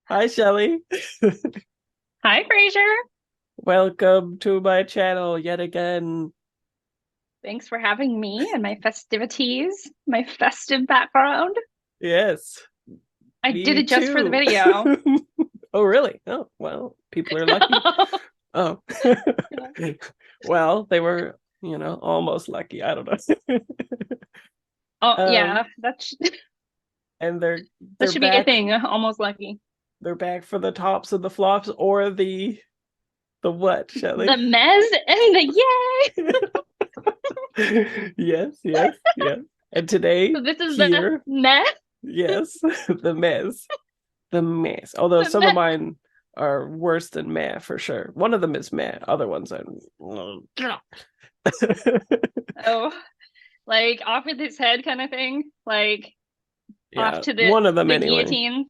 Hi, Shelly. Hi, Fraser. Welcome to my channel yet again. Thanks for having me and my festivities, my festive background. Yes, I did me it just for the too. video. Oh, really? Oh, well, people are lucky. Oh, well, they were, almost lucky. I don't know. Oh, Um, yeah, and that they're should be a back. thing. Almost lucky. They're back for the tops and the flops, or the what, The Shelly? mez and the yay. Yes, yes, yes. And today So this is the here, mez, yes, the mess. The mess. Although the some of mez. mine are worse than meh for sure. One of them is meh. Other ones are. Oh, like off with his head kind of thing. Like off Yeah, to the one of them the anyway. guillotine.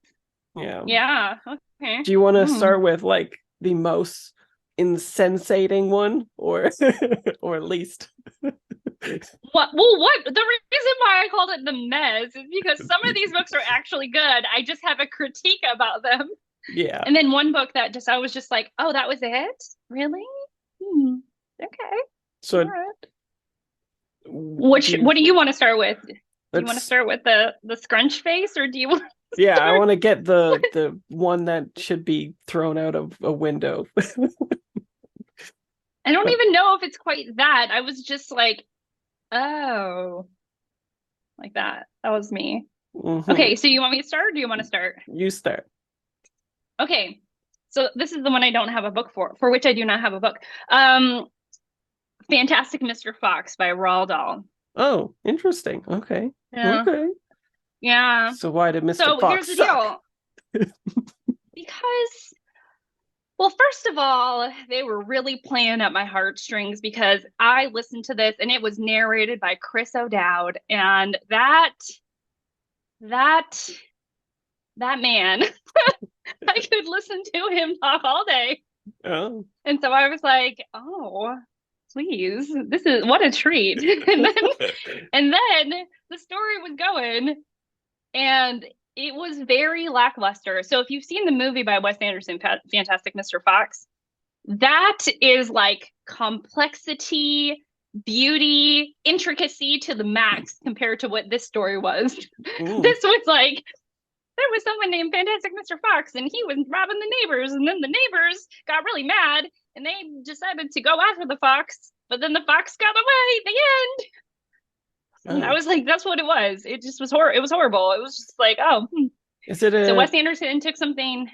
Yeah. Yeah. Okay. Do you want to Mm. start with like the most insensating one, or or least? What? Well, what? The reason why I called it the mez is because some of these books are actually good. I just have a critique about them. Yeah. And then one book that just I was just like, oh, that was it? Really? Hmm. Okay. All So right. do you? What do you want to start with? Do you want to Let's. start with the scrunch face or do you want to Yeah, I start? want to get the one that should be thrown out of a window. I don't But even know if it's quite that. I was just like, oh, like that. That was me. mhm. Okay, so you want me to start or do you want to start? You start. Okay. So this is the one I don't have a book for which I do not have a book. Um, Fantastic Mr. Fox by Roald Dahl. Oh, interesting. Okay. Yeah. Okay. Yeah. So why did Mr. So here's Fox the suck? deal. Because, well, first of all, they were really playing at my heartstrings because I listened to this and it was narrated by Chris O'Dowd, and that that man, I could listen to him talk all day. Oh. And so I was like, oh, please, this is what a treat. And then the story was going and it was very lackluster. So if you've seen the movie by Wes Anderson, Fantastic Mr. Fox, that is like complexity, beauty, intricacy to the max compared to what this story was. Mm. This was like there was someone named Fantastic Mr. Fox and he was robbing the neighbors, and then the neighbors got really mad and they decided to go after the fox, but then the fox got away. The end. And I Oh. was like, that's what it was. It just was it was horrible. It was just like, oh, hmm. Is it So a Wes Anderson took something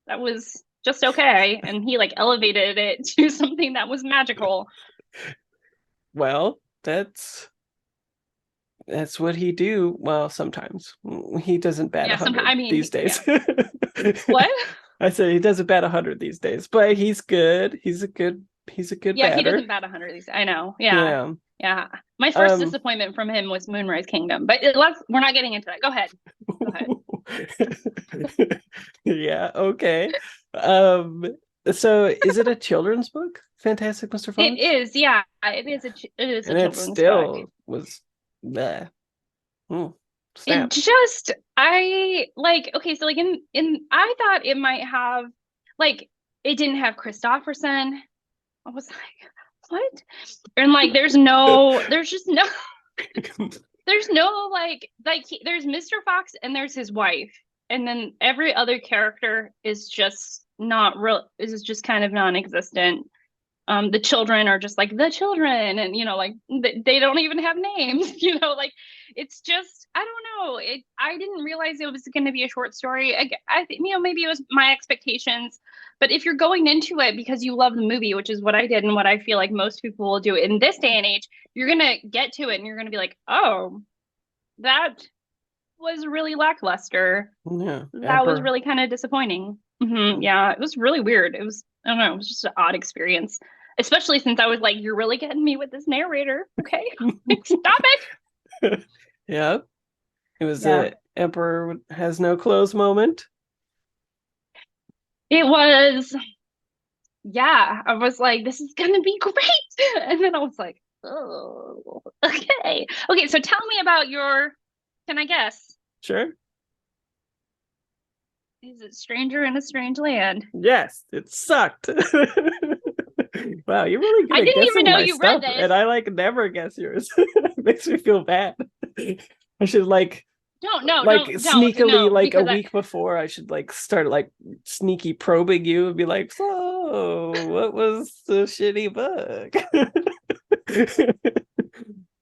that was just okay and he like elevated it to something that was magical. well, that's what he do. Well, sometimes he doesn't bat a Yeah, sometimes hundred I mean, these days. yeah. What? I said he doesn't bat 100 these days, but he's good. He's a good Yeah, he batter. doesn't bat 100 these. I know. Yeah. Yeah. Yeah. My first Um disappointment from him was Moonrise Kingdom, but we're not getting into that. Go ahead. Go ahead. yeah, okay. Um so is it a children's book? Fantastic Mr. It Fox? is, yeah, it is a And it children's book. still was bleh. Hmm. It Snap. just I like okay, so like in I thought it might have like it didn't have Christopherson. I was like, what? And like there's just no there's no there's Mr. Fox and there's his wife. And then every other character is just not real is just kind of non-existent. The children are just like the children and like they don't even have names. Like it's just I don't know. I didn't realize it was going to be a short story. I think maybe it was my expectations, but if you're going into it because you love the movie, which is what I did and what I feel like most people will do in this day and age, you're going to get to it and you're going to be like, oh, that was really lackluster. Yeah. That was Emperor. really kind of disappointing. Yeah, it was really weird. It was, I don't know, it was just an odd experience, especially since I was like, you're really getting me with this narrator. Okay, stop it. Yeah. It was Yeah, a Emperor has no clothes moment. it was, yeah, I was like, this is gonna be great. And then I was like, oh, okay. Okay, so tell me about can I guess? Sure. Is it Stranger in a Strange Land? Yes, it sucked. Wow, you're really good I at didn't even guessing know my you read stuff, this. and I like never guess yours. It makes me feel bad. I should Don't, no, like don't, sneakily no, like a because I week before I should like start like sneaky probing you and be like, so what was the shitty book?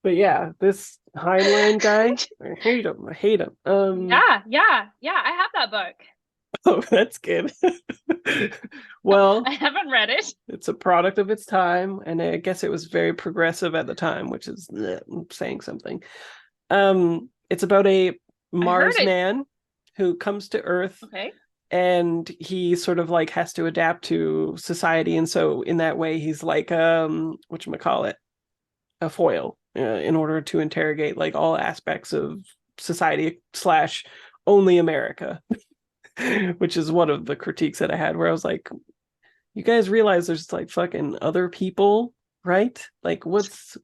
But yeah, this Heinlein guy, I hate him. I hate him. yeah, I have that book. Oh, that's good. Well, I haven't read it. it's a product of its time, and I guess it was very progressive at the time, which is saying something. It's about a I heard Mars it. man who comes to Earth, Okay. and he sort of like has to adapt to society, and so in that way he's like whatchamacallit, a foil in order to interrogate like all aspects of society slash only America. Which is one of the critiques that I had, where I was like, you guys realize there's like fucking other people, right? Like what's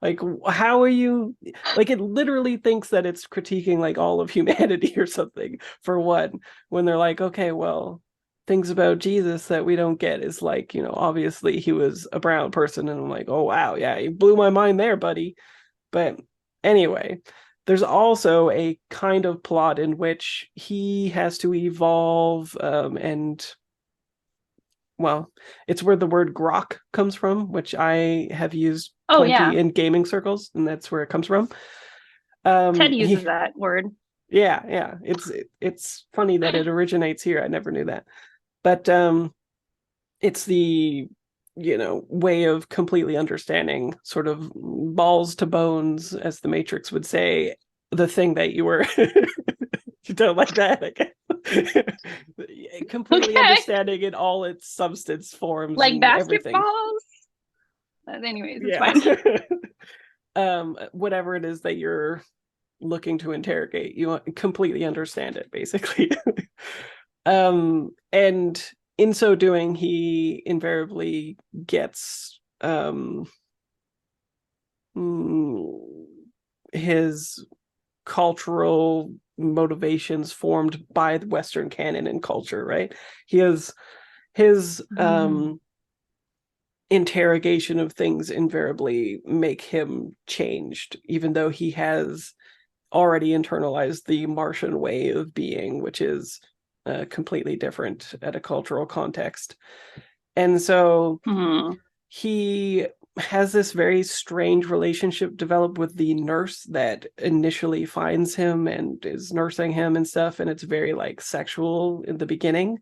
like, how are you, like, it literally thinks that it's critiquing like all of humanity or something, for what, when they're like, okay, well, things about Jesus that we don't get is like, obviously he was a brown person, and I'm like, oh wow, yeah, you blew my mind there, buddy. But anyway, there's also a kind of plot in which he has to evolve, and well, it's where the word grok comes from, which I have used Oh yeah. plenty in gaming circles, and that's where it comes from. Ted He, uses that word. yeah, it's funny that it originates here. I never knew that, but it's the way of completely understanding, sort of balls to bones, as the Matrix would say, the thing that you were. You don't like that, I guess. Completely Okay. understanding in all its substance forms Like and everything. basketballs. Anyways, it's Yeah. fine. Whatever it is that you're looking to interrogate, you completely understand it, basically. And in so doing, he invariably gets his cultural motivations formed by the Western canon and culture, right? He has his interrogation of things invariably make him changed, even though he has already internalized the Martian way of being, which is completely different at a cultural context. And so he has this very strange relationship developed with the nurse that initially finds him and is nursing him and stuff, and it's very like sexual in the beginning.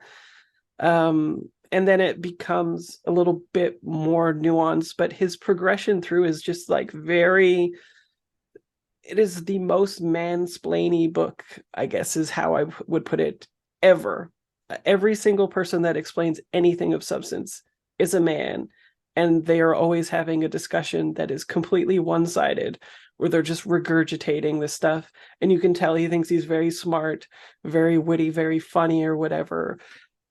And then it becomes a little bit more nuanced, but his progression through is just like very, it is the most mansplainy book, I guess is how I would put it, ever. Every single person that explains anything of substance is a man, and they are always having a discussion that is completely one-sided, where they're just regurgitating this stuff, and you can tell he thinks he's very smart, very witty, very funny, or whatever.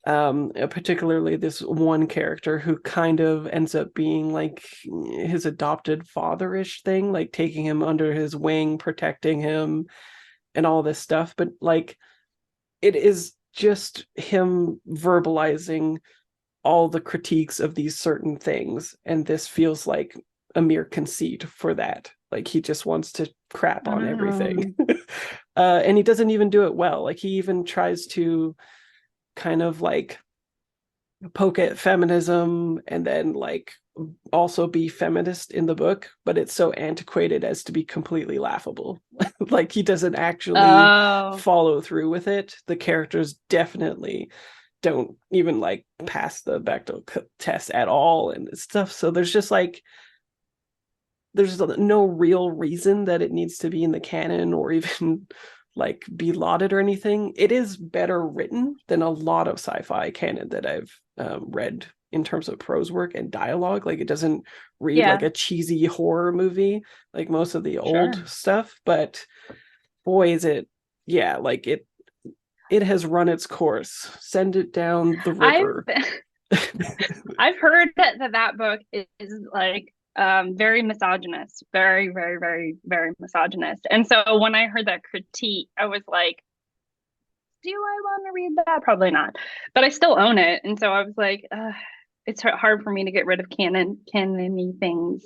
Particularly this one character who kind of ends up being like his adopted father-ish thing, like taking him under his wing, protecting him, and all this stuff. But like, it is just him verbalizing all the critiques of these certain things, and this feels like a mere conceit for that. Like, he just wants to crap on everything. And he doesn't even do it well. Like, he even tries to kind of like poke at feminism, and then like also be feminist in the book, but it's so antiquated as to be completely laughable. Like, he doesn't actually Oh. follow through with it. The characters definitely don't even like pass the Bechdel test at all and stuff. So there's just like, there's no real reason that it needs to be in the canon or even like be lauded or anything. It is better written than a lot of sci-fi canon that I've read in terms of prose work and dialogue. Like, it doesn't read Yeah. like a cheesy horror movie like most of the old Sure. stuff, but boy is it, yeah, like it has run its course. Send it down the I've river. I've heard that book is like very misogynist, very, very, very, very misogynist. And so when I heard that critique, I was like, do I want to read that? Probably not. But I still own it. And so I was like, it's hard for me to get rid of canon-y things.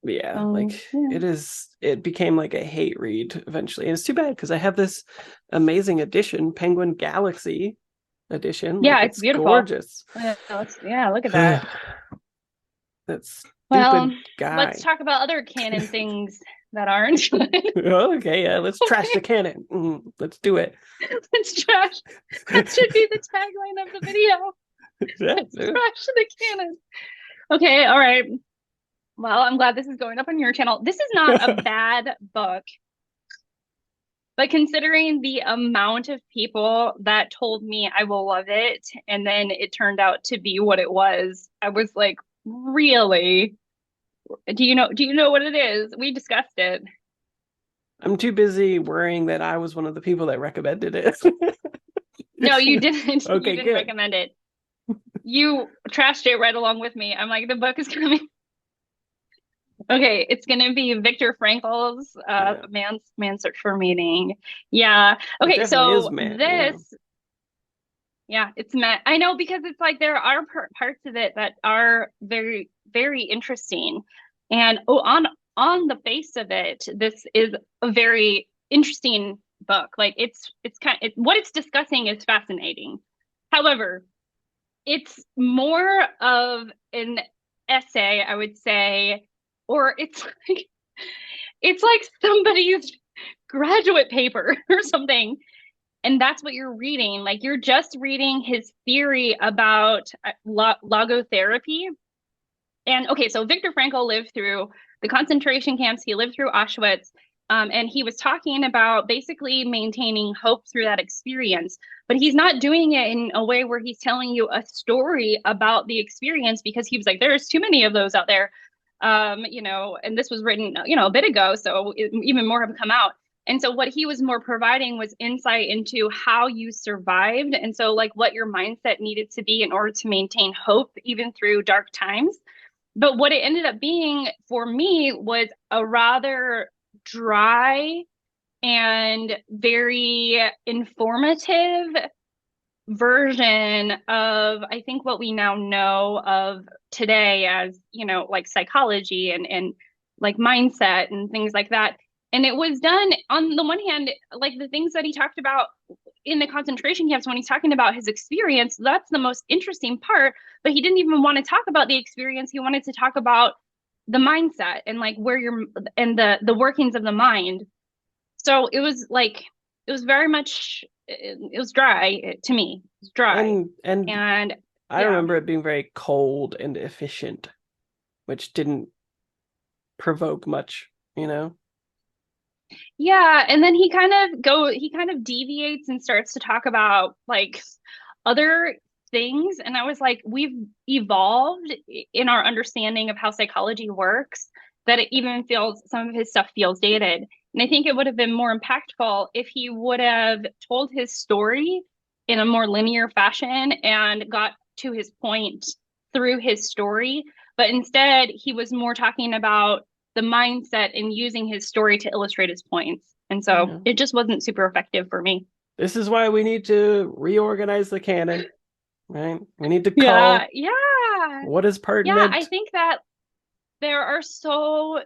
Yeah, So like yeah. it became like a hate read eventually. And it's too bad because I have this amazing edition, Penguin Galaxy edition. Like Yeah, it's it's beautiful. gorgeous. Yeah, look at that. That Well, stupid let's guy. talk about other canon things that aren't good. Okay, yeah, let's trash the Okay, canon. Let's do it. let's trash. That should be the tagline of the video. Yeah, Let's trash the canon. Okay, all right. Well, I'm glad this is going up on your channel. This is not a bad book, but considering the amount of people that told me I will love it, and then it turned out to be what it was, I was like, really? Do you know what it is? We discussed it. I'm too busy worrying that I was one of the people that recommended it. No, you didn't. You Okay, didn't good. recommend it. You trashed it right along with me. I'm like, the book is coming. Okay, it's gonna be Viktor Frankl's Yeah, Man's Search for Meaning. Yeah. it Okay, definitely is, so man. Yeah. this, yeah, it's meant. I know because it's like there are parts of it that are very, very interesting. And oh, on the face of it, this is a very interesting book. Like it's what it's discussing is fascinating. However, it's more of an essay, I would say, or it's like somebody's graduate paper or something. And that's what you're reading. Like you're just reading his theory about logotherapy. And okay, so Viktor Frankl lived through the concentration camps, he lived through Auschwitz, and he was talking about basically maintaining hope through that experience. But he's not doing it in a way where he's telling you a story about the experience because he was like, there's too many of those out there. And this was written, a bit ago, so even more have come out. And so what he was more providing was insight into how you survived. And so like what your mindset needed to be in order to maintain hope even through dark times. But what it ended up being for me was a rather dry and very informative version of I think what we now know of today as, like psychology and like mindset and things like that. And it was done on the one hand, like the things that he talked about in the concentration camps when he's talking about his experience, that's the most interesting part. But he didn't even want to talk about the experience. He wanted to talk about the mindset and like where you're and the workings of the mind. So it was very much it was dry to me. It was dry. And And I yeah. remember it being very cold and efficient, which didn't provoke much, you know? Yeah, and then he kind of deviates and starts to talk about like other things, and I was like, we've evolved in our understanding of how psychology works that it even feels some of his stuff feels dated. And I think it would have been more impactful if he would have told his story in a more linear fashion and got to his point through his story, but instead he was more talking about the mindset and using his story to illustrate his points. And so Yeah. it just wasn't super effective for me. This is why we need to reorganize the canon, right? We need to Yeah, call yeah. what is Yeah, I pertinent. think that there are so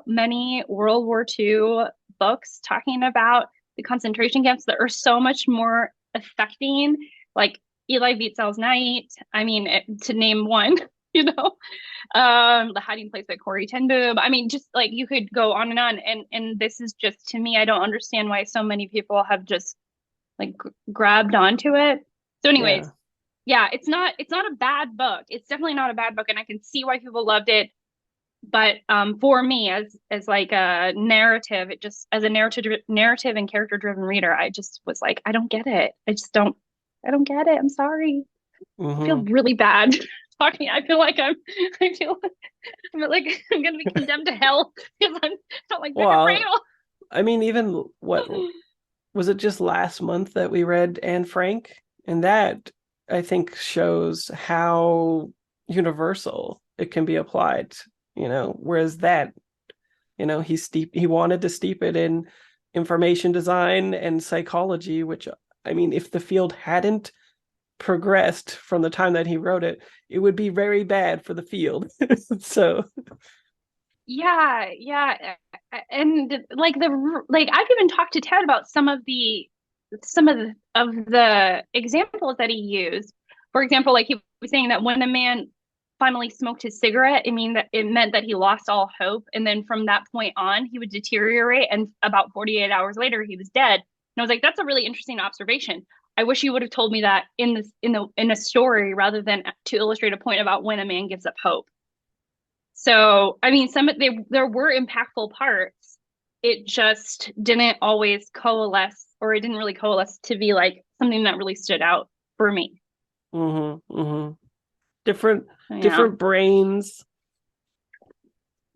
many World War II books talking about the concentration camps that are so much more affecting, like Eli Wiesel's Night. I mean, to name one, you know, The Hiding Place by Corey Ten Boom. I mean, just like you could go on and on. And this is just to me, I don't understand why so many people have just like grabbed onto it. So, anyways, Yeah. yeah, it's not a bad book. It's definitely not a bad book, and I can see why people loved it. But for me, as like a narrative, it just as a narrative and character driven reader, I just was like, I don't get it. I don't get it. I'm sorry. I feel Hmm. really bad talking. I feel like I'm gonna be condemned to hell because I don't like Victor Well, Frankl. I mean, even what was it just last month that we read Anne Frank? And that I think shows how universal it can be applied, whereas that, he wanted to steep it in information design and psychology, which, I mean, if the field hadn't progressed from the time that he wrote it, it would be very bad for the field. So, Yeah, yeah. And like I've even talked to Ted about some of the examples that he used. For example, like he was saying that when a man finally smoked his cigarette, it meant that he lost all hope. And then from that point on, he would deteriorate. And about 48 hours later, he was dead. And I was like, that's a really interesting observation. I wish you would have told me that in a story rather than to illustrate a point about when a man gives up hope. So, I mean, there were impactful parts. It just didn't always coalesce, or it didn't really coalesce to be like something that really stood out for me. different Yeah. different brains.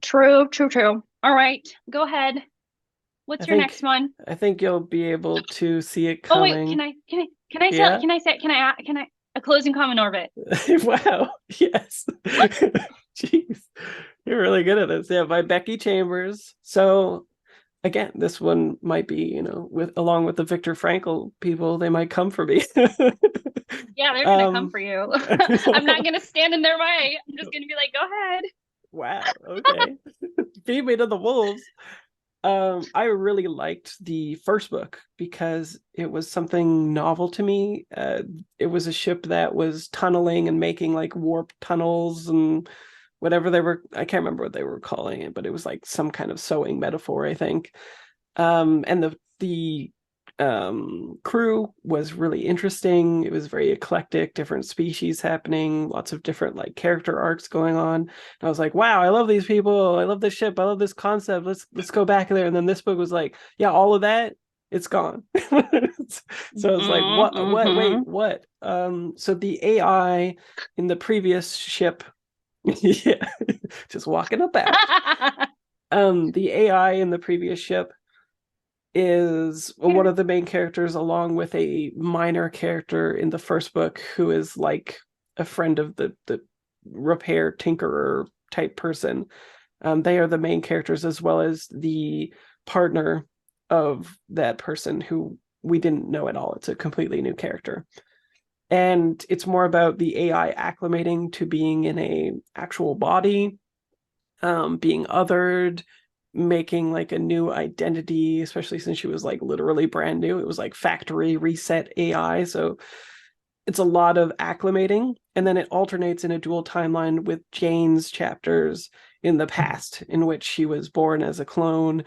True, true, true. All right, go ahead. I What's your next think one? I think you'll be able to see it Oh wait, coming. can I say can I a closing comment orbit? Wow. Yes. Jeez. You're really good at this. Yeah, by Becky Chambers. So again, this one might be, with along with the Viktor Frankl people, they might come for me. Yeah, they're gonna come um for you. I'm not gonna stand in their way. I'm just gonna be like, go ahead. wow. Okay. Feed me to the wolves. I really liked the first book because it was something novel to me. It was a ship that was tunneling and making like warp tunnels and whatever they were. I can't remember what they were calling it, but it was like some kind of sewing metaphor, I think. And the crew was really interesting. It was very eclectic, different species happening, lots of different like character arcs going on. And I was like, wow, I love these people. I love this ship. I love this concept. Let's go back there. And then this book was like, yeah, all of that, it's gone. So it's like, what, wait, Mm-hmm. what? So the AI in the previous ship, yeah, just walking about. The AI in the previous ship is one of the main characters, along with a minor character in the first book who is like a friend of the repair tinkerer type person. They are the main characters, as well as the partner of that person who we didn't know at all. It's a completely new character. And it's more about the AI acclimating to being in a actual body, being othered, making like a new identity, especially since she was like literally brand new. It was like factory reset AI. So it's a lot of acclimating. And then it alternates in a dual timeline with Jane's chapters in the past, in which she was born as a clone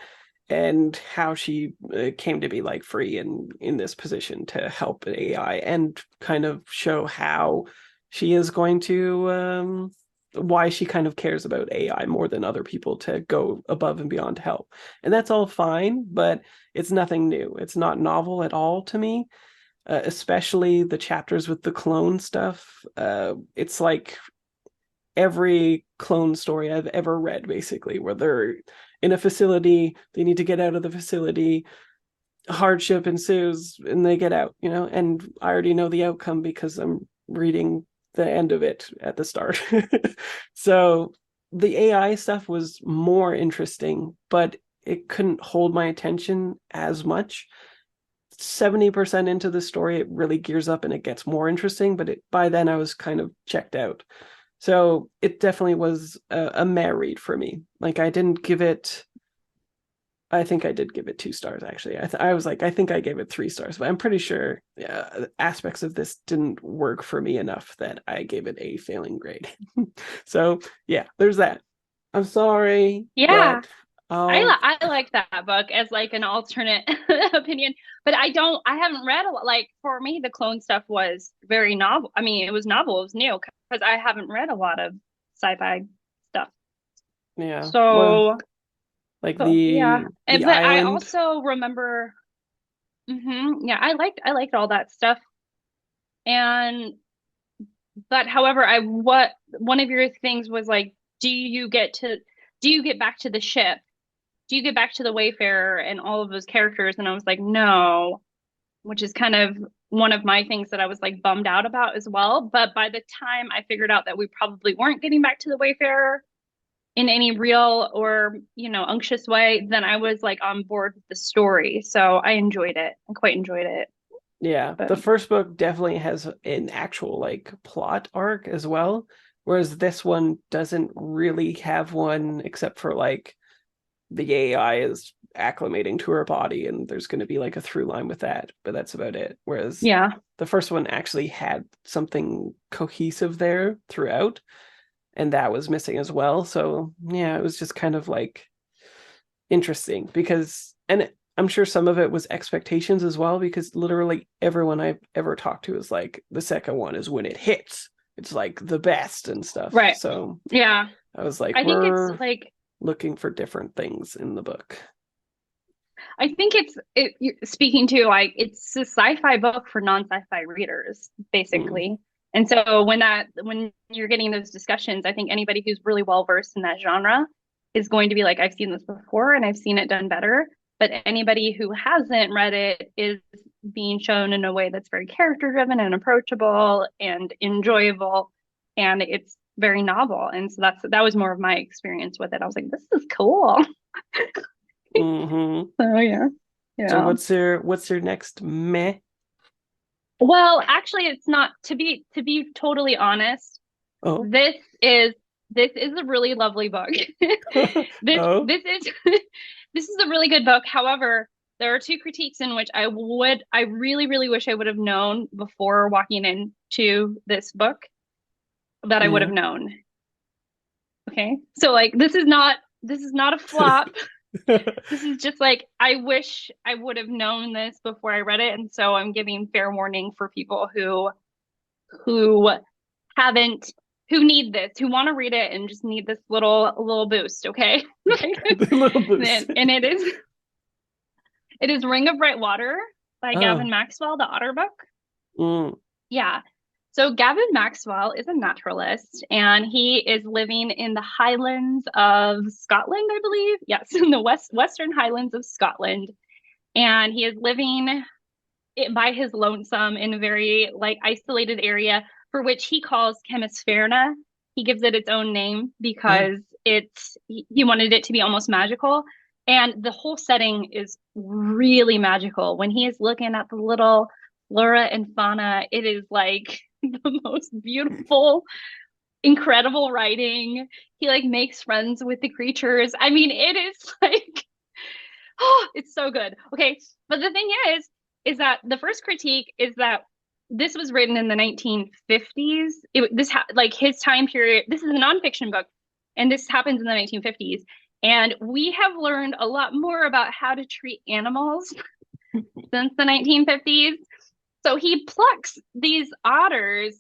and how she came to be like free and in this position to help AI and kind of show how she is going to why she kind of cares about AI more than other people to go above and beyond to help. And that's all fine, but it's nothing new. It's not novel at all to me, especially the chapters with the clone stuff. It's like every clone story I've ever read, basically, where they're in a facility, they need to get out of the facility, hardship ensues, and they get out, and I already know the outcome because I'm reading the end of it at the start. So the AI stuff was more interesting, but it couldn't hold my attention as much. 70% into the story, it really gears up and it gets more interesting, but by then I was kind of checked out. So it definitely was a meh read for me. Like I think I did give it 2 stars, actually. I was like, I think I gave it 3 stars, but I'm pretty sure aspects of this didn't work for me enough that I gave it a failing grade. So yeah, there's that. I'm sorry, Yeah. but I'll I like that book as like an alternate opinion, but I haven't read a lot. Like for me, the clone stuff was very novel. I mean, it was novel, it was new because I haven't read a lot of sci-fi stuff. yeah. Well, So, like so yeah. the But I island. also remember, yeah, I liked all that stuff. And but however, I what one of your things was like, do you get back to the ship? Do you get back to the Wayfarer and all of those characters? And I was like, no, which is kind of one of my things that I was like bummed out about as well. But by the time I figured out that we probably weren't getting back to the Wayfarer, in any real or, unctuous way, then I was like on board with the story. So I enjoyed it. I quite enjoyed it. Yeah, But the first book definitely has an actual like plot arc as well, whereas this one doesn't really have one except for like the AI is acclimating to her body and there's going to be like a through line with that, but that's about it. Whereas yeah. the first one actually had something cohesive there throughout, and that was missing as well. So, yeah, it was just kind of like interesting because, and I'm sure some of it was expectations as well, because literally everyone I've ever talked to is like, the second one is when it hits. It's like the best and stuff. Right. So Yeah. I was like, I think it's we're like looking for different things in the book. I think speaking to like it's a sci-fi book for non-sci-fi readers, Mm. basically. And so when you're getting those discussions, I think anybody who's really well versed in that genre is going to be like, I've seen this before and I've seen it done better. But anybody who hasn't read it is being shown in a way that's very character driven and approachable and enjoyable. And it's very novel. And so that was more of my experience with it. I was like, this is cool. Hmm. So yeah. So Yeah. what's your next meh? Well, actually it's not to be totally honest, Oh. this is this is a really lovely book. This Oh. this is this is a really good book. However, there are two critiques in which I really, really wish I would have known before walking into this book that I would have Yeah. known. Okay. So like this is not a flop. This is just like I wish I would have known this before I read it, and so I'm giving fair warning for people who haven't who need this, who want to read it and just need this little boost, okay? The little boost. And it is Ring of Bright Water by Oh. Gavin Maxwell, the Otter book. Mm. Yeah. So Gavin Maxwell is a naturalist and he is living in the Highlands of Scotland, I believe. Yes, in the Western Highlands of Scotland. And he is living by his lonesome in a very like isolated area for which he calls Chemisphera. He gives it its own name Oh. because he wanted it to be almost magical. And the whole setting is really magical. When he is looking at the little flora and fauna, it is like the most beautiful, incredible writing. He like makes friends with the creatures. I mean, it is like oh, it's so good. Okay, but the thing is that the first critique is that this was written in the 1950s. Like his time period. This is a nonfiction book, and this happens in the 1950s. And we have learned a lot more about how to treat animals since the 1950s. So he plucks these otters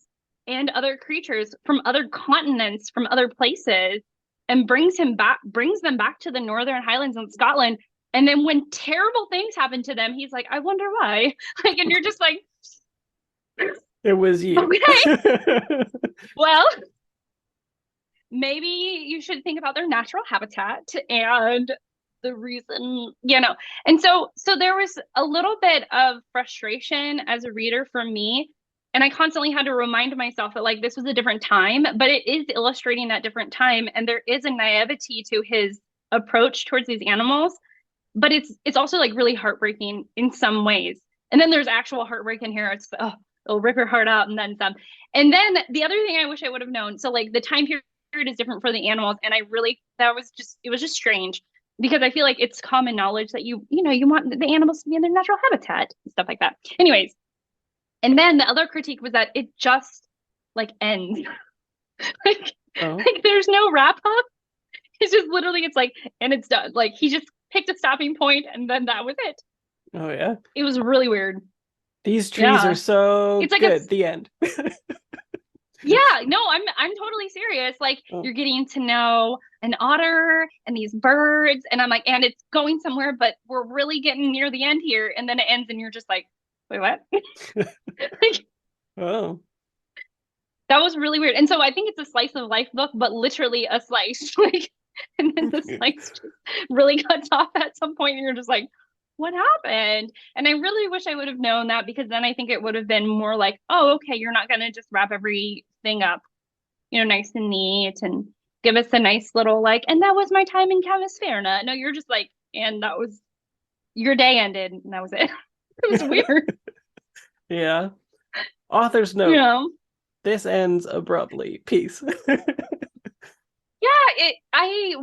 and other creatures from other continents, from other places, and brings them back to the Northern Highlands in Scotland. And then when terrible things happen to them, he's like, I wonder why. Like, and you're just like, It was you. okay, well, maybe you should think about their natural habitat and the reason, And so there was a little bit of frustration as a reader for me. And I constantly had to remind myself that like this was a different time, but it is illustrating that different time. And there is a naivety to his approach towards these animals, but it's also like really heartbreaking in some ways. And then there's actual heartbreak in here. It's it'll rip your heart out and then some. And then the other thing I wish I would have known. So like the time period is different for the animals, and I really it was just strange because I feel like it's common knowledge that you want the animals to be in their natural habitat and stuff like that. Anyways, and then the other critique was that it just like ends. like Oh. like there's no wrap up. It's just literally it's like and it's done. Like he just picked a stopping point and then that was it. Oh yeah. It was really weird. These trees are Yeah. so It's like a good. The end. yeah, no, I'm totally serious. Like Oh. you're getting to know an otter and these birds, and I'm like, and it's going somewhere, but we're really getting near the end here, and then it ends, and you're just like, wait, what? Like Oh. that was really weird. And so I think it's a slice of life book, but literally a slice. Like, and then the slice just really cuts off at some point, and you're just like, what happened? And I really wish I would have known that because then I think it would have been more like, oh, okay, you're not gonna just wrap everything up, nice and neat and give us a nice little like, and that was my time in Camusferna. No, you're just like, and that was your day ended, and that was it. It was weird, Yeah. Author's you note. know. This ends abruptly. Peace. Yeah, I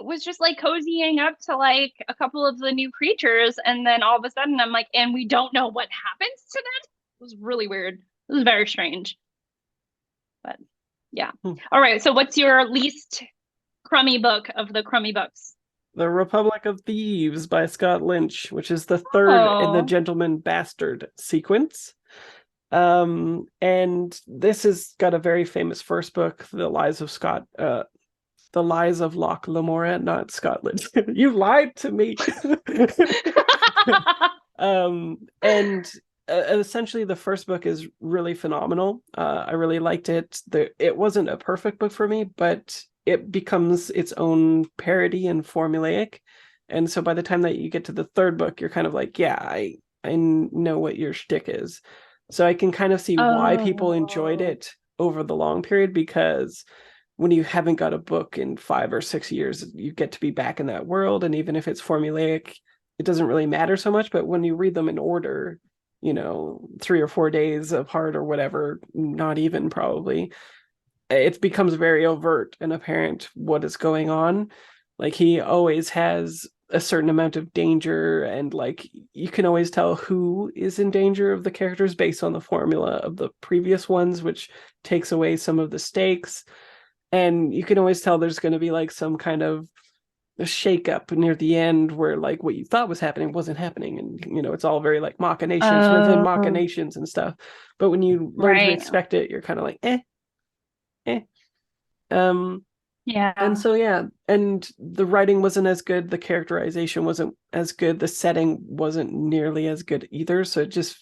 was just like cozying up to like a couple of the new creatures, and then all of a sudden I'm like, and we don't know what happens to them. It was really weird. It was very strange. But yeah. All right, so what's your least crummy book of the crummy books? The Republic of Thieves by Scott Lynch, which is the third in the Oh. Gentleman Bastard sequence. And this has got a very famous first book, The Lies of Locke Lamora, not Scotland. You lied to me. And essentially the first book is really phenomenal. I really liked it. It wasn't a perfect book for me, but it becomes its own parody and formulaic. And so by the time that you get to the third book, you're kind of like, yeah, I know what your shtick is. So I can kind of see why people enjoyed Oh. it over the long period, because when you haven't got a book in 5 or 6 years, you get to be back in that world. And even if it's formulaic, it doesn't really matter so much. But when you read them in order, 3 or 4 days apart or whatever, not even probably, it becomes very overt and apparent what is going on. Like he always has a certain amount of danger, and like you can always tell who is in danger of the characters based on the formula of the previous ones, which takes away some of the stakes. And you can always tell there's going to be like some kind of a shake up near the end where like what you thought was happening wasn't happening, and it's all very like machinations within Oh, machinations and stuff. But when you learn to right. expect it, you're kind of like eh. um and Yeah. so yeah, and the writing wasn't as good, the characterization wasn't as good, the setting wasn't nearly as good either. So it just,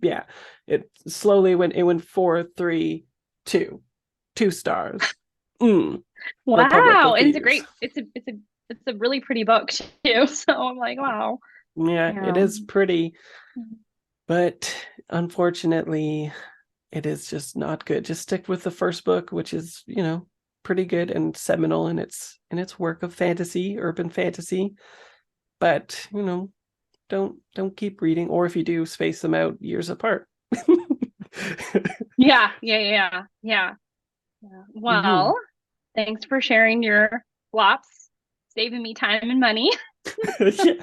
yeah, it went 4, 3, 2 stars. Republic Wow. of And it's a Thieves. great, it's a really pretty book too. So I'm like, wow. Yeah, it Yeah. is pretty, but unfortunately it is just not good. Just stick with the first book, which is, pretty good and seminal in its work of fantasy, urban fantasy. But, don't keep reading, or if you do, space them out years apart. Yeah. Yeah. Yeah. Yeah. Yeah. Mm-hmm. Well, thanks for sharing your flops, saving me time and money. Yeah.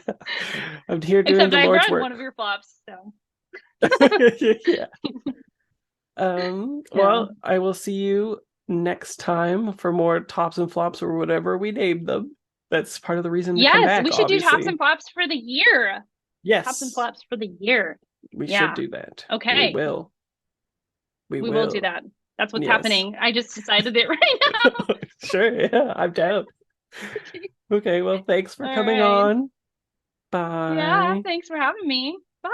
I'm here doing Except the I Lord's read work. one of your flops, so Yeah. yeah. Well, I will see you next time for more tops and flops or whatever we named them. That's part of the reason to come Yes, back, we should do tops obviously. and flops for the year. Tops and Yes, flops for the year. we should Yeah. do that. We Okay. will. We We will do will. that. That's what's Yes. happening. I just decided it right now. Sure, yeah, I'm down. Okay, well, thanks for All coming right. on. Yeah, Bye. thanks for having me. Bye.